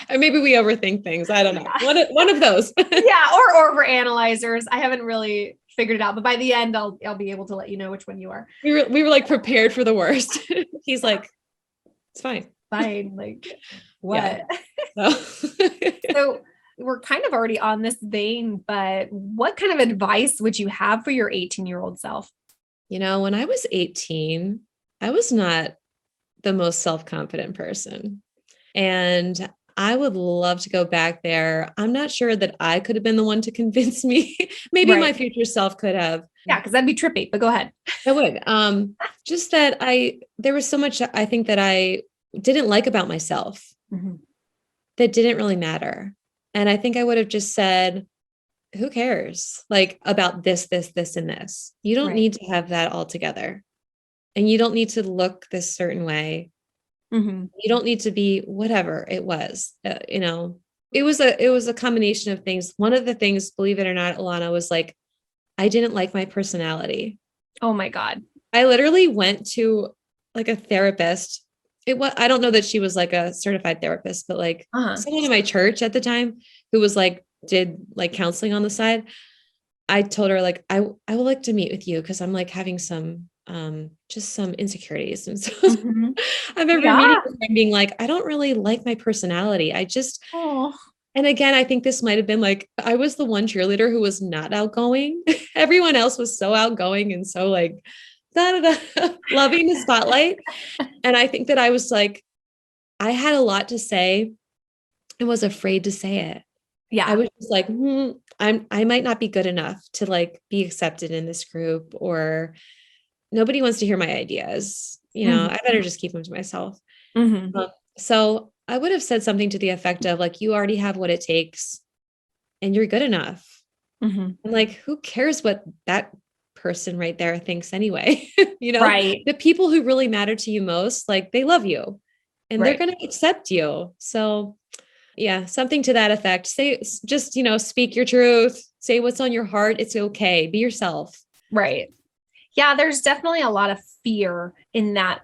And maybe we overthink things. I don't know. One of those. Yeah. Or we're analyzers. I haven't really figured it out, but by the end, I'll be able to let you know which one you are. We were like prepared for the worst. He's like, it's fine. Fine. Like what? Yeah. So we're kind of already on this vein, but what kind of advice would you have for your 18-year-old self? When I was 18, I was not the most self-confident person. And I would love to go back there. I'm not sure that I could have been the one to convince me. Maybe my future self could have. Yeah, because that'd be trippy, but go ahead. I would. Just that there was so much I think that I didn't like about myself. that didn't really matter. And I think I would have just said, who cares? Like about this, and this. You don't Right. need to have that all together. And you don't need to look this certain way. Mm-hmm. You don't need to be whatever it was. It was a combination of things. One of the things, believe it or not, Alana, was like, I didn't like my personality. Oh my God. I literally went to like a therapist. I don't know that she was like a certified therapist, but like Uh-huh. someone in my church at the time who was like, did like counseling on the side. I told her like, I would like to meet with you because I'm like having some just some insecurities. And so Mm-hmm. I remember meeting Yeah. with her and being like, I don't really like my personality. I just, Oh. and again, I think this might have been like, I was the one cheerleader who was not outgoing. Everyone else was so outgoing and so like, da, da, da, loving the spotlight. And I think that I was like, I had a lot to say and was afraid to say it. I Yeah. was just like, I might not be good enough to like be accepted in this group, or nobody wants to hear my ideas. Mm-hmm. I better just keep them to myself. Mm-hmm. So I would have said something to the effect of like, you already have what it takes and you're good enough. Mm-hmm. And like, who cares what that person right there thinks anyway? Right. The people who really matter to you most, like they love you and they're Right. going to accept you. So yeah, something to that effect. Say, just, speak your truth, say what's on your heart. It's okay. Be yourself. Right. Yeah, there's definitely a lot of fear in that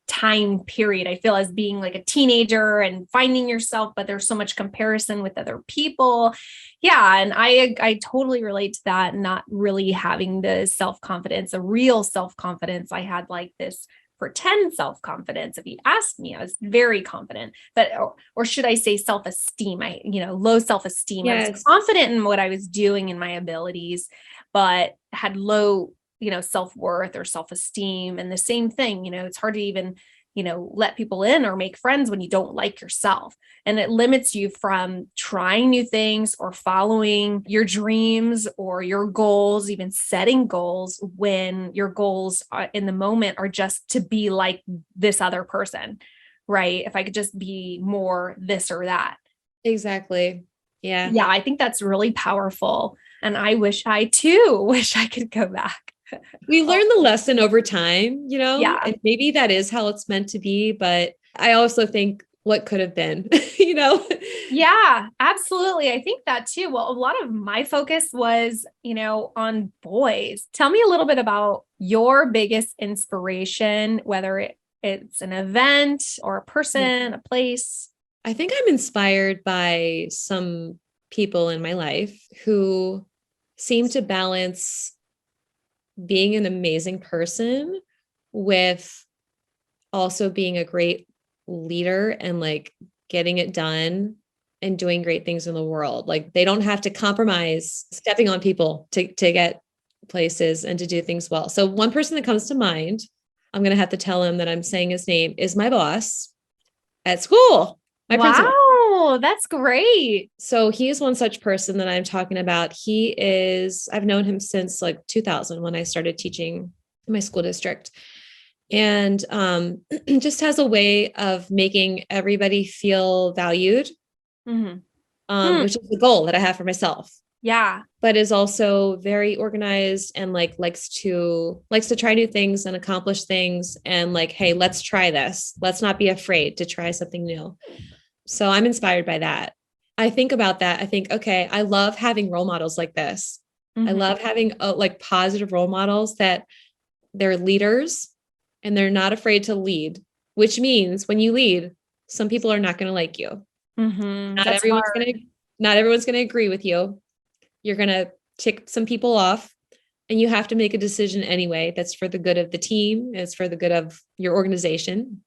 time period. I feel as being like a teenager and finding yourself, but there's so much comparison with other people. Yeah, and I totally relate to that, not really having the self-confidence, a real self-confidence. I had like this pretend self-confidence. If you asked me, I was very confident, but or should I say self-esteem? Low self-esteem. I was Yes. confident in what I was doing and my abilities, but had low self-worth or self-esteem. And the same thing, it's hard to even, let people in or make friends when you don't like yourself. And it limits you from trying new things or following your dreams or your goals, even setting goals when your goals in the moment are just to be like this other person, right? If I could just be more this or that. Exactly. Yeah. Yeah, I think that's really powerful. And I wish I too wish I could go back. We Oh, learn the lesson over time, yeah. and maybe that is how it's meant to be. But I also think what could have been, Yeah, absolutely. I think that too. Well, a lot of my focus was, on boys. Tell me a little bit about your biggest inspiration, whether it's an event or a person, a place. I think I'm inspired by some people in my life who seem to balance being an amazing person with also being a great leader and like getting it done and doing great things in the world. Like they don't have to compromise stepping on people to get places and to do things well. So one person that comes to mind, I'm going to have to tell him that I'm saying his name, is my boss at school, my principal. Wow, that's great. So he is one such person that I'm talking about. I've known him since like 2000 when I started teaching in my school district. And just has a way of making everybody feel valued, Mm-hmm. which is the goal that I have for myself. Yeah. But is also very organized and like likes to try new things and accomplish things and like, hey, let's try this. Let's not be afraid to try something new. So I'm inspired by that. I think about that. I think, okay, I love having role models like this. I Mm-hmm. love having like positive role models that they're leaders and they're not afraid to lead, which means when you lead, some people are not going to like you. Mm-hmm. Not That's everyone's hard. going to, not everyone's going to agree with you. You're going to tick some people off and you have to make a decision anyway. That's for the good of the team. It's for the good of your organization.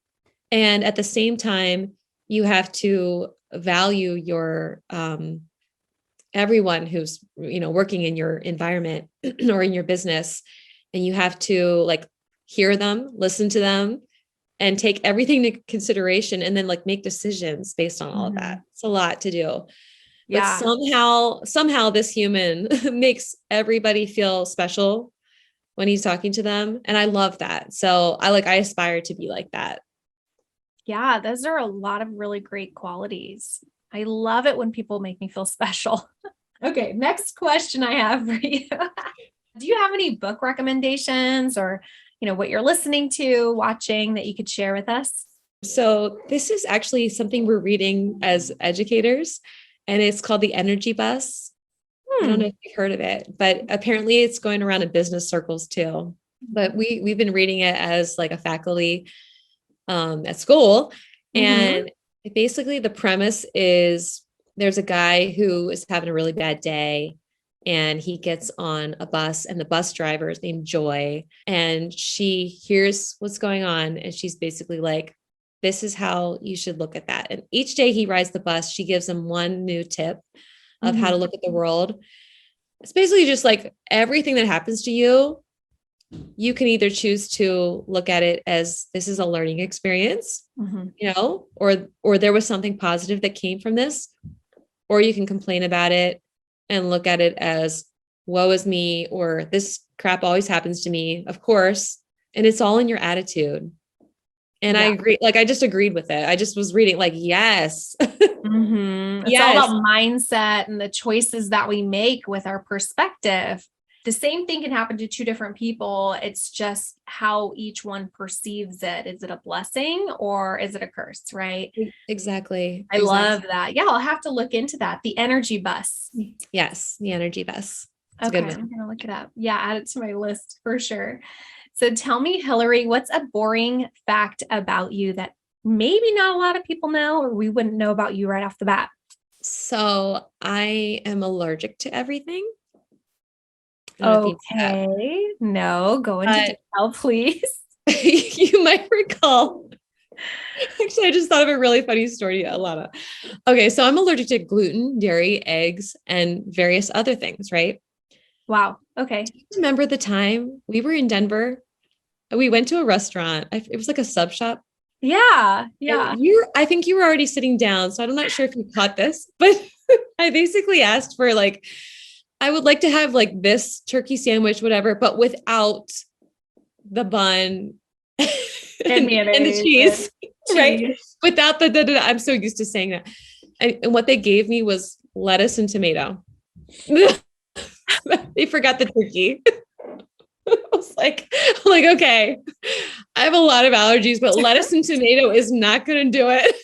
And at the same time, you have to value your, everyone who's, working in your environment or in your business. And you have to like hear them, listen to them, and take everything into consideration and then like make decisions based on all of that. It's a lot to do. But Yeah. somehow this human makes everybody feel special when he's talking to them. And I love that. So I aspire to be like that. Yeah. Those are a lot of really great qualities. I love it when people make me feel special. Okay, next question I have for you. Do you have any book recommendations or, what you're listening to, watching that you could share with us? So this is actually something we're reading as educators, and it's called The Energy Bus. I don't know if you've heard of it, but apparently it's going around in business circles too. But we've been reading it as like a faculty at school. And basically the premise is there's a guy who is having a really bad day, and he gets on a bus, and the bus driver is named Joy, and she hears what's going on. And she's basically like, this is how you should look at that. And each day he rides the bus, she gives him one new tip of how to look at the world. It's basically just like everything that happens to you, you can either choose to look at it as this is a learning experience, or there was something positive that came from this, or you can complain about it and look at it as woe is me, or this crap always happens to me, of course. And it's all in your attitude. And I agree. Like, I just agreed with it. I just was reading like, yes. It's all about mindset and the choices that we make with our perspective. The same thing can happen to two different people. It's just how each one perceives it. Is it a blessing or is it a curse? Right? Exactly. I love that. Yeah. I'll have to look into that. The energy bus. Yes. The energy bus. It's okay. I'm going to look it up. Yeah. Add it to my list for sure. So tell me, Hilary, what's a boring fact about you that maybe not a lot of people know, or we wouldn't know about you right off the bat? So I am allergic to everything. Okay. No, go into detail, please. You might recall. Actually, I just thought of a really funny story, Alana. Okay, so I'm allergic to gluten, dairy, eggs, and various other things, right? Wow. Okay. Do you remember the time we were in Denver? We went to a restaurant. It was like a sub shop. Yeah. Yeah. I think you were already sitting down, so I'm not sure if you caught this, but I basically asked for like, I would like to have like this turkey sandwich, whatever, but without the bun and the cheese, right? Without I'm so used to saying that. And what they gave me was lettuce and tomato. They forgot the turkey. I was like, okay, I have a lot of allergies, but lettuce and tomato is not going to do it.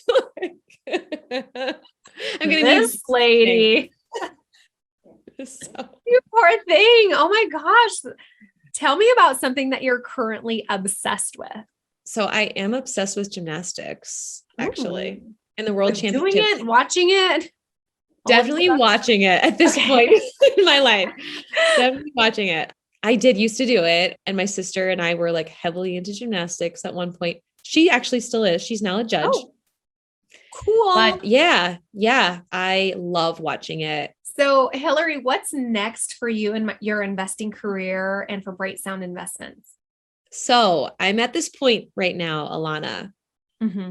I'm going to need this lady. So. You poor thing. Oh my gosh. Tell me about something that you're currently obsessed with. So I am obsessed with gymnastics, actually, and the world championships. Doing it, watching it. Definitely watching it at this point in my life. Definitely watching it. I did used to do it. And my sister and I were like heavily into gymnastics at one point. She actually still is. She's now a judge. Oh, cool. But yeah, I love watching it. So Hilary, what's next for you in your investing career and for Bright Sound Investments? So I'm at this point right now, Alana,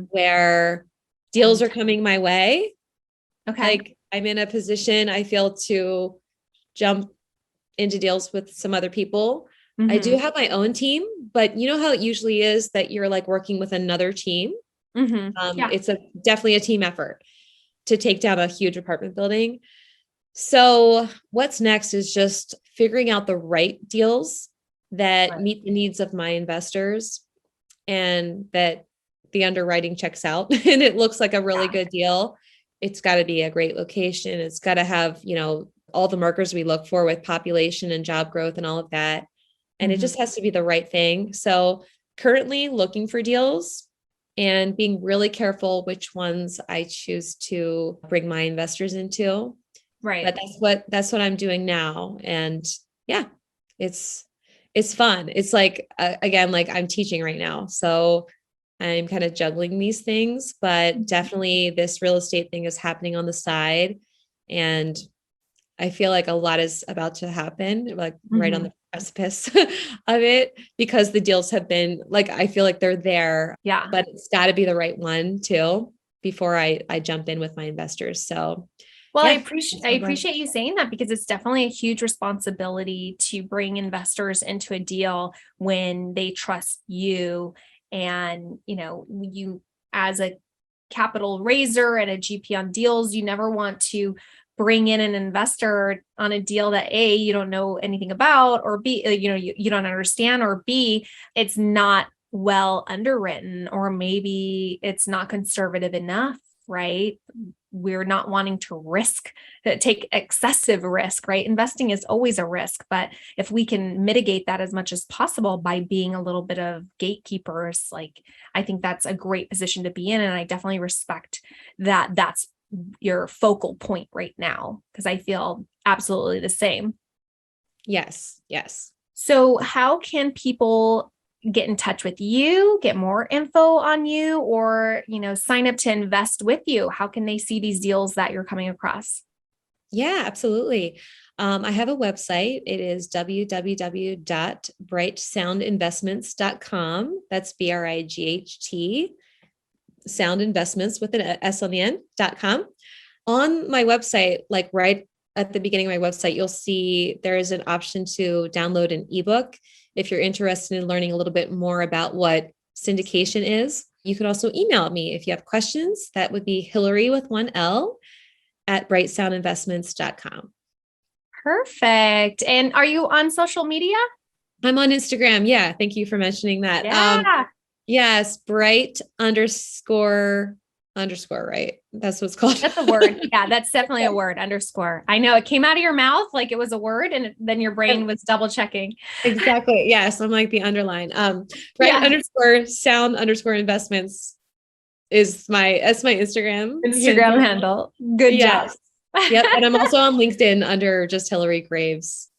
where deals are coming my way. Okay. Like I'm in a position, I feel, to jump into deals with some other people. I do have my own team, but you know how it usually is that you're like working with another team. It's definitely a team effort to take down a huge apartment building. So what's next is just figuring out the right deals that meet the needs of my investors and that the underwriting checks out and it looks like a really good deal. It's got to be a great location. It's got to have, all the markers we look for with population and job growth and all of that. And it just has to be the right thing. So currently looking for deals and being really careful which ones I choose to bring my investors into. Right. But that's what I'm doing now. And yeah, it's fun. It's like, again, like I'm teaching right now. So I'm kind of juggling these things, but definitely this real estate thing is happening on the side. And I feel like a lot is about to happen, like right on the precipice of it, because the deals have been like, I feel like they're there, but it's got to be the right one too, before I jump in with my investors. So, well, I appreciate you saying that, because it's definitely a huge responsibility to bring investors into a deal when they trust you and, you as a capital raiser and a GP on deals, you never want to bring in an investor on a deal that A, you don't know anything about, or B, you don't understand, or B, it's not well underwritten, or maybe it's not conservative enough, right? We're not wanting to take excessive risk, right? Investing is always a risk, but if we can mitigate that as much as possible by being a little bit of gatekeepers, like, I think that's a great position to be in. And I definitely respect that that's your focal point right now, because I feel absolutely the same. Yes. Yes. So how can people get in touch with you, get more info on you, or, sign up to invest with you? How can they see these deals that you're coming across? Yeah, absolutely. I have a website. It is www.brightsoundinvestments.com. That's BRIGHT, sound investments with an S on the end.com. On my website, like right at the beginning of my website, you'll see there is an option to download an ebook. If you're interested in learning a little bit more about what syndication is, you could also email me if you have questions. That would be Hilary with one L at brightsoundinvestments.com. Perfect. And are you on social media? I'm on Instagram. Yeah. Thank you for mentioning that. Yeah. Yes. Bright underscore, right? That's what's called. That's a word. Yeah, that's definitely a word, underscore. I know it came out of your mouth like it was a word, and then your brain was double checking. Exactly. Yes. I'm like the underline. Bright underscore sound underscore investments is my Instagram handle. Good job. Yep. And I'm also on LinkedIn under just Hilary Graves.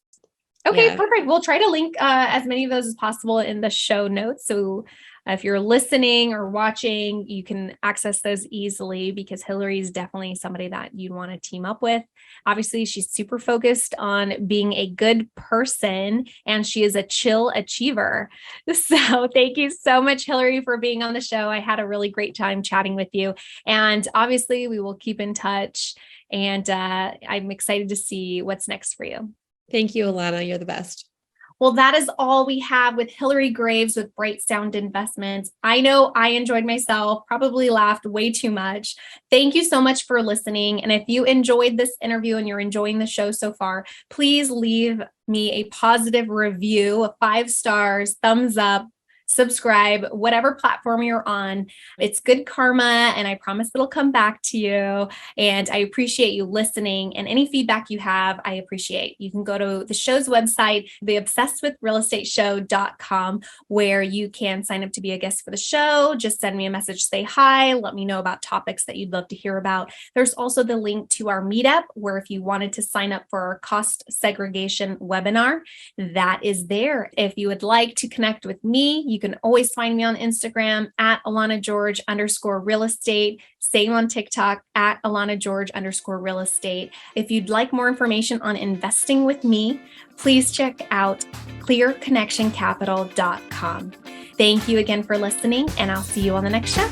Okay, perfect. We'll try to link as many of those as possible in the show notes. So if you're listening or watching, you can access those easily, because Hilary is definitely somebody that you'd want to team up with. Obviously, she's super focused on being a good person, and she is a chill achiever. So thank you so much, Hilary, for being on the show. I had a really great time chatting with you. And obviously, we will keep in touch. And I'm excited to see what's next for you. Thank you, Alana. You're the best. Well, that is all we have with Hilary Graves with Bright Sound Investments. I know I enjoyed myself, probably laughed way too much. Thank you so much for listening. And if you enjoyed this interview and you're enjoying the show so far, please leave me a positive review, 5 stars, thumbs up, subscribe, whatever platform you're on. It's good karma, and I promise it'll come back to you. And I appreciate you listening, and any feedback you have, I appreciate. You can go to the show's website, theobsessedwithrealestateshow.com, where you can sign up to be a guest for the show. Just send me a message, say hi, let me know about topics that you'd love to hear about. There's also the link to our meetup, where if you wanted to sign up for our cost segregation webinar, that is there. If you would like to connect with me, you can always find me on Instagram at Alana George _real estate. Same on TikTok at Alana George _real estate. If you'd like more information on investing with me, please check out clearconnectioncapital.com. Thank you again for listening, and I'll see you on the next show.